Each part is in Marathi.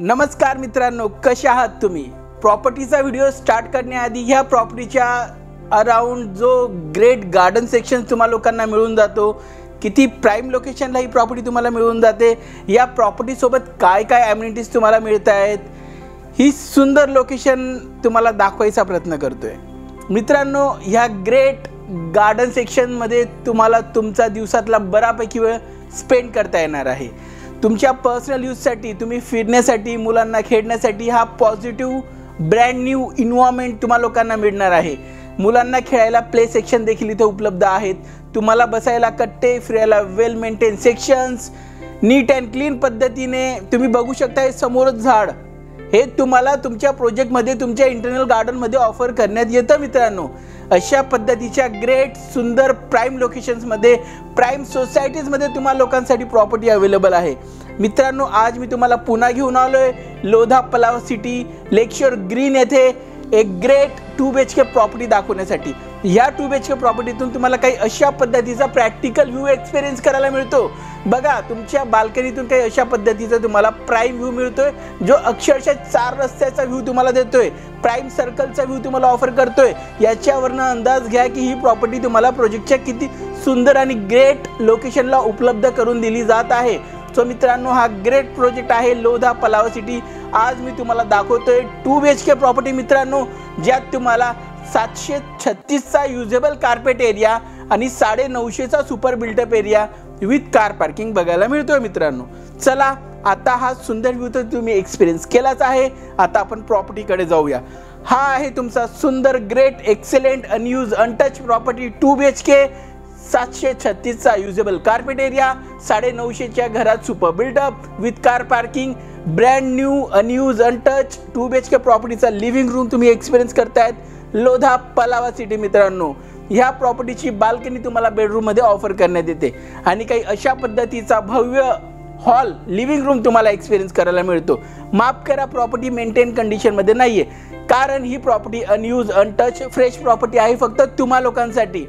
नमस्कार मित्रांनो, कसे आहात तुम्ही? प्रॉपर्टीचा व्हिडिओ स्टार्ट करण्याआधी ह्या प्रॉपर्टीच्या अराउंड जो ग्रेट गार्डन सेक्शन तुम्हाला लोकांना मिळून जातो, किती प्राइम लोकेशनला ही प्रॉपर्टी तुम्हाला मिळून जाते, या प्रॉपर्टी सोबत काय काय ॲम्युनिटीज तुम्हाला मिळत आहेत, ही सुंदर लोकेशन तुम्हाला दाखवायचा प्रयत्न करतोय। मित्रांनो, ह्या ग्रेट गार्डन सेक्शनमध्ये तुम्हाला तुमचा दिवसातला बरापैकी वेळ स्पेंड करता येणार आहे। तुमच्या पर्सनल यूजसाठी, तुम्ही फिरण्यासाठी, मुलांना खेळण्यासाठी हा पॉझिटिव्ह ब्रँड न्यू एन्व्हायरमेंट तुम्हा लोकांना मिळणार आहे। मुलांना खेळायला प्ले सेक्शन देखील इथे उपलब्ध आहेत। तुम्हाला बसायला कट्टे, फिरायला well maintain sections, neat and clean पद्धतीने तुम्ही बघू शकता। हे समोरच झाड, हे तुम्हाला तुमच्या प्रोजेक्टमध्ये, तुमच्या इंटरनल गार्डनमध्ये ऑफर करण्यात येतं। मित्रांनो, अशा पद्धतीच्या ग्रेट सुंदर प्राइम लोकेशन्समध्ये, प्राइम सोसायटीजमध्ये तुम्हा लोकांसाठी प्रॉपर्टी अवेलेबल आहे। मित्रांनो, आज मी तुम्हाला पुन्हा घेऊन आलोय लोधा पलाव सिटी लेकशोर ग्रीन येथे एक ग्रेट 2 BHK प्रॉपर्टी दाखवण्यासाठी। या 2 BHK प्रॉपर्टीतून तुम्हाला काही अशा पद्धतीचा प्रॅक्टिकल व्ह्यू एक्सपिरियन्स करायला मिळतो। बघा, तुमच्या बाल्कनीतून काही अशा पद्धतीचा तुम्हाला प्राइम व्ह्यू मिळतोय, जो अक्षरशः 4 रस्त्याचा व्ह्यू तुम्हाला देतोय, प्राइम सर्कलचा व्ह्यू तुम्हाला ऑफर करतोय। याच्यावरनं अंदाज घ्या की ही प्रॉपर्टी तुम्हाला प्रोजेक्टच्या किती सुंदर आणि ग्रेट लोकेशनला उपलब्ध करून दिली जात आहे। सो मित्रांनो, हा ग्रेट प्रोजेक्ट आहे लोधा पलाव सिटी। आज मी तुम्हाला दाखवतोय 2 BHK प्रॉपर्टी मित्रांनो, ज्यात तुम्हाला 736चा युजेबल कार्पेट एरिया आणि 950चा super built up area with car parking बघायला मिळतोय। मित्रांनो, चला, आता हा सुंदर व्ह्यू तर तुम्ही एक्सपिरियन्स केलाच आहे। आता आपण प्रॉपर्टीकडे जाऊया। हा आहे तुमचा सुंदर great excellent unused untouched property 2 BHK, 736चा युजेबल कार्पेट एरिया, 950च्या घरात super built up with car parking, brand new unused untouched 2 BHK प्रॉपर्टीचा लिव्हिंग रूम तुम्ही एक्सपिरियन्स करतायत लोधा पलावा सिटी। मित्रांनो, ह्या प्रॉपर्टीची बाल्कनी तुम्हाला बेडरूम मध्ये ऑफर करण्यात येते आणि काही अशा पद्धतीचा भव्य हॉल लिव्हिंग रूम तुम्हाला एक्सपिरियन्स करायला मिळतो। माफ करा, प्रॉपर्टी मेंटेन कंडिशन मध्ये नाहीये, कारण ही property unused untouched fresh property आहे फक्त तुम्हा लोकांसाठी।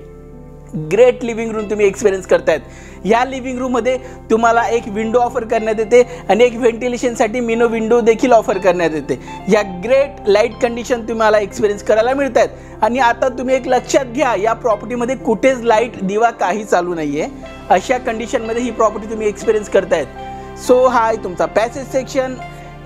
ग्रेट लिव्हिंग रूम तुम्ही एक्सपिरियन्स करतायत। या लिव्हिंग रूम मध्ये तुम्हाला एक विंडो ऑफर करण्यात येते आणि एक व्हेंटिलेशनसाठी मिनो विंडो देखील ऑफर करण्यात येते। या ग्रेट लाईट कंडिशन तुम्हाला एक्सपिरियन्स करायला मिळतात। आणि आता तुम्ही एक लक्षात घ्या, या प्रॉपर्टीमध्ये कुठेच लाईट दिवा काही चालू नाहीये, अशा कंडिशनमध्ये ही प्रॉपर्टी तुम्ही एक्सपिरियन्स करतायत। सो हा आहे तुमचा पॅसेज सेक्शन।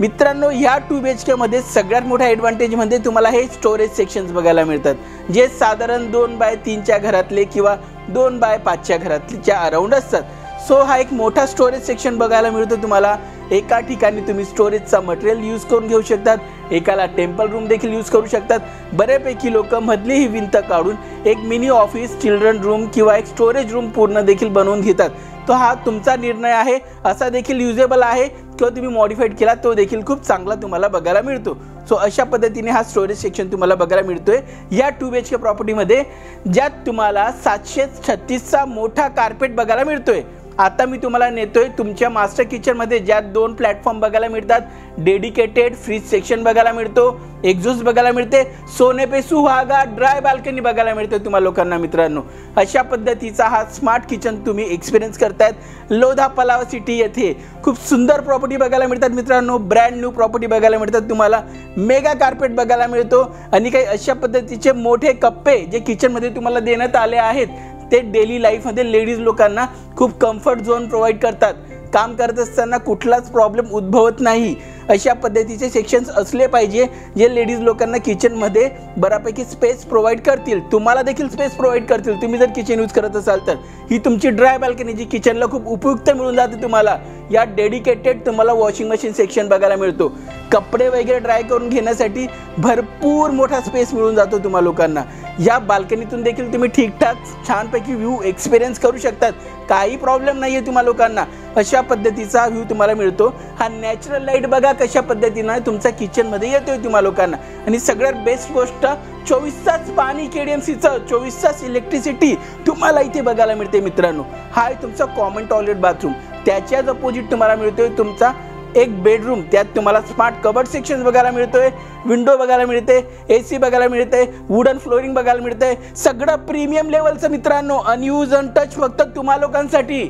मित्रांनो, या 2 BHK मध्ये सगळ्यात मोठा ॲडव्हान्टेज म्हणजे तुम्हाला हे स्टोरेज सेक्शन्स बघायला मिळतात, जे साधारण 2x3च्या घरातले किंवा 2x5च्या घरातल्या अराउंड असतात। सो हा एक मोठा स्टोरेज सेक्शन बघायला मिळतो तुम्हाला। एका ठिकाणी तुम्ही स्टोरेजचा मटेरियल यूज करून घेऊ शकतात, एकाला टेम्पल रूम देखील यूज करू शकतात। बऱ्यापैकी लोक मधली ही भिंत काढून एक मिनी ऑफिस, चिल्ड्रन रूम किंवा एक स्टोरेज रूम पूर्ण देखील बनवून घेतात। तो हा तुमचा निर्णय आहे, असा देखील युजेबल आहे किंवा तुम्ही मॉडिफाईड केला तो देखील खूप चांगला तुम्हाला बघायला मिळतो। सो अशा पद्धतीने हा स्टोरेज सेक्शन तुम्हाला बघायला मिळतोय या 2 BHK प्रॉपर्टीमध्ये, ज्यात तुम्हाला 736चा मोठा कार्पेट बघायला मिळतोय। आता मी तुम्हाला नेतोय तुमच्या मास्टर किचनमध्ये, ज्यात 2 प्लॅटफॉर्म बघायला मिळतात, डेडिकेटेड फ्रीज सेक्शन बघायला मिळतो, एक्झॉस्ट बघायला मिळते, सोने पे सुहागा ड्राय बाल्कनी बघायला मिळते तुम्हा लोकांना। मित्रांनो, अशा पद्धतीचा हा स्मार्ट किचन तुम्ही एक्सपिरियन्स करतायत लोधा पलाव सिटी येथे। खूप सुंदर प्रॉपर्टी बघायला मिळतात मित्रांनो, ब्रँड न्यू प्रॉपर्टी बघायला मिळतात तुम्हाला, मेगा कार्पेट बघायला मिळतो आणि काही अशा पद्धतीचे मोठे कप्पे जे किचनमध्ये तुम्हाला देण्यात आले आहेत, ते डेली लाईफमध्ये लेडीज लोकांना खूप कम्फर्ट झोन प्रोव्हाइड करतात। काम करत असताना कुठलाच प्रॉब्लेम उद्भवत नाही, अशा पद्धतीचे सेक्शन्स असले पाहिजे जे लेडीज लोकांना किचनमध्ये बऱ्यापैकी स्पेस प्रोव्हाइड करतील, तुम्हाला देखील स्पेस प्रोव्हाइड करतील। तुम्ही जर किचन यूज करत असाल तर ही तुमची ड्राय बाल्कनी जी किचनला खूप उपयुक्त मिळून जाते तुम्हाला। या डेडिकेटेड तुम्हाला वॉशिंग मशीन सेक्शन बघायला मिळतो, कपडे वगैरे ड्राय करून घेण्यासाठी भरपूर मोठा स्पेस मिळून जातो तुम्हा लोकांना। या बाल्कनीतून देखील तुम्ही ठीकठाक छानपैकी व्ह्यू एक्सपिरियन्स करू शकतात, काही प्रॉब्लेम नाहीये तुम्हा लोकांना। अशा पद्धतीचा व्ह्यू तुम्हाला मिळतो। हा नॅचरल लाईट बघा कशा पद्धतीने तुमच्या किचनमध्ये येतोय तुम्हा लोकांना। आणि सगळ्यात बेस्ट गोष्ट, 24 तास पाणी, KDMCचं 24 तास इलेक्ट्रिसिटी तुम्हाला इथे बघायला मिळते। मित्रांनो, हा आहे तुमचा कॉमन टॉयलेट बाथरूम, त्याच्याच अपोजिट तुम्हाला मिळतोय तुमचा एक बेडरूम, त्यात तुम्हाला स्मार्ट कबर्ड सेक्शन बघायला मिळतोय, विंडो बघायला मिळते, AC बघायला मिळते, वुडन फ्लोरिंग बघायला मिळते, सगळं प्रीमियम लेवलचं मित्रांनो, अनयूज अनटच फक्त तुम्हा लोकांसाठी।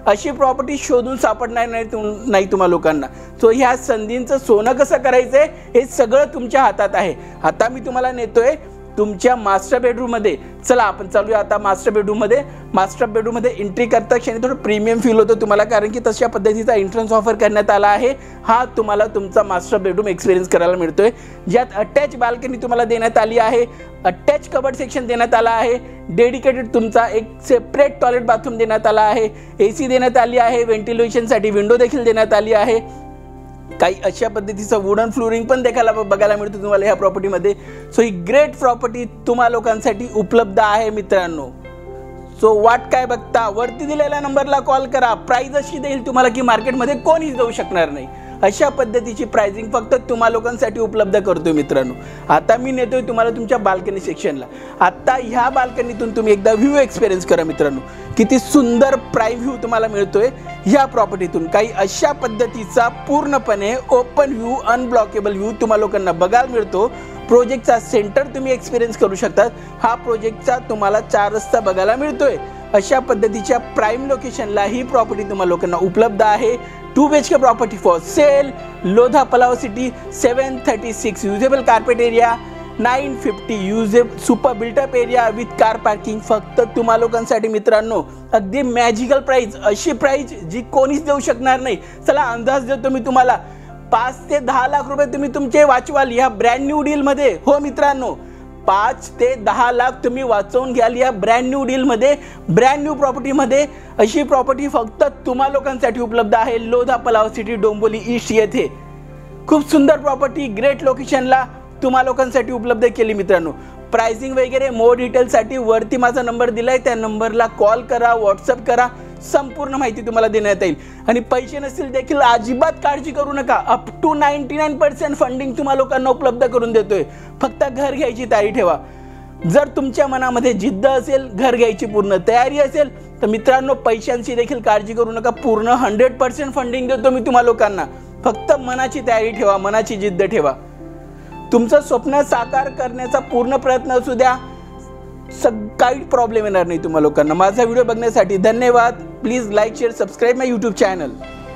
अशी प्रॉपर्टी शोधून सापडणार नाही तुम्हा लोकांना. सो ह्या संधींचं सोनं कसं करायचं आहे हे सगळं तुमच्या हातात आहे. आता मी तुम्हाला नेतोय तुमच्या मास्टर बेडरूममध्ये. चला आपण चालूया आता मास्टर बेडरूममध्ये. मास्टर बेडरूममध्ये एंट्री करता क्षणी थोडं प्रीमियम फील होतं तुम्हाला, कारण की तशा पद्धतीचा एंट्रन्स ऑफर करण्यात आला आहे. हा तुम्हाला तुमचा मास्टर बेडरूम एक्सपिरियन्स करायला मिळतोय, ज्यात अटॅच बाल्कनी तुम्हाला देण्यात आली आहे, अटॅच कबर्ड सेक्शन देण्यात आला आहे, डेडिकेटेड तुमचा एक सेपरेट टॉयलेट बाथरूम देण्यात आला आहे, AC देण्यात आली आहे, व्हेंटिलेशनसाठी विंडो देखील देण्यात आली आहे. काही अशा पद्धतीचं वुडन फ्लोरिंग पण बघायला मिळतं तुम्हाला ह्या प्रॉपर्टीमध्ये. सो ही ग्रेट प्रॉपर्टी तुम्हा लोकांसाठी उपलब्ध आहे मित्रांनो. सो वाट काय बघता, वरती दिलेल्या नंबरला कॉल करा. प्राइस अशी देईल तुम्हाला की मार्केटमध्ये कोणीच देऊ शकणार नाही. अशा पद्धतीची प्राइसिंग फक्त तुम्हा लोकांसाठी उपलब्ध करतोय मित्रांनो. आता मी नेतोय तुम्हाला तुमच्या बाल्कनी सेक्शनला. आता ह्या बाल्कनीतून तुम्ही एकदा व्ह्यू एक्सपिरियन्स करा मित्रांनो. किती सुंदर प्राईम व्ह्यू तुम्हाला मिळतोय ह्या प्रॉपर्टीतून. काही अशा पद्धतीचा पूर्णपणे ओपन व्ह्यू, अनब्लॉकेबल व्ह्यू तुम्हा लोकांना बघायला मिळतो. प्रोजेक्टचा सेंटर तुम्ही एक्सपिरियन्स करू शकतात. हा प्रोजेक्टचा तुम्हाला 4 रस्ता बघायला मिळतोय. अशा पद्धतीच्या प्राईम लोकेशनला ही प्रॉपर्टी तुम्हा लोकांना उपलब्ध आहे. 2 BHK property for sale, Lodha Palava city. 736 usable carpet area, 950 usable super built up area with car parking. फक्त तुम्हा लोकांसाठी मित्रांनो अगदी मॅजिकल प्राइस, अशी प्राइस जी कोणीच देऊ शकणार नाही. चला अंदाज देतो मी तुम्हाला, 5 ते 10 लाख रुपये तुम्ही तुमचे वाचवाल या ब्रँड न्यू डीलमध्ये. हो मित्रांनो, 5 ते 10 लाख तुम्ही वाचवून घ्याल या ब्रँड न्यू डीलमध्ये, ब्रँड न्यू प्रॉपर्टीमध्ये. अशी प्रॉपर्टी फक्त तुम्हा लोकांसाठी उपलब्ध आहे लोधा पलाव सिटी, डोंबिवली ईस्ट येथे. खूप सुंदर प्रॉपर्टी ग्रेट लोकेशनला तुम्हा लोकांसाठी उपलब्ध केली मित्रांनो. प्राइसिंग वगैरे मोर डिटेल्ससाठी वरती माझा नंबर दिलाय, त्या नंबरला कॉल करा, व्हॉट्सअप करा. संपूर्ण माहिती तुम्हाला देण्यात येईल. आणि पैसे नसतील देखील अजिबात काळजी करू नका. अप टू 99% फंडिंग तुम्हा लोकांना उपलब्ध करून देतोय. फक्त घर घ्यायची तयारी ठेवा. जर तुमच्या मनामध्ये जिद्द असेल, घर घ्यायची पूर्ण तयारी असेल, तर मित्रांनो पैशांची देखील काळजी करू नका. पूर्ण 100% फंडिंग देतो मी तुम्हा लोकांना. फक्त मनाची तयारी ठेवा, मनाची जिद्द ठेवा. तुमचं स्वप्न साकार करण्याचा पूर्ण प्रयत्न असू द्या. काही प्रॉब्लेम येणार नाही तुम्हा लोकांना. माझा व्हिडिओ बघण्यासाठी धन्यवाद. Please like, share, subscribe my YouTube channel.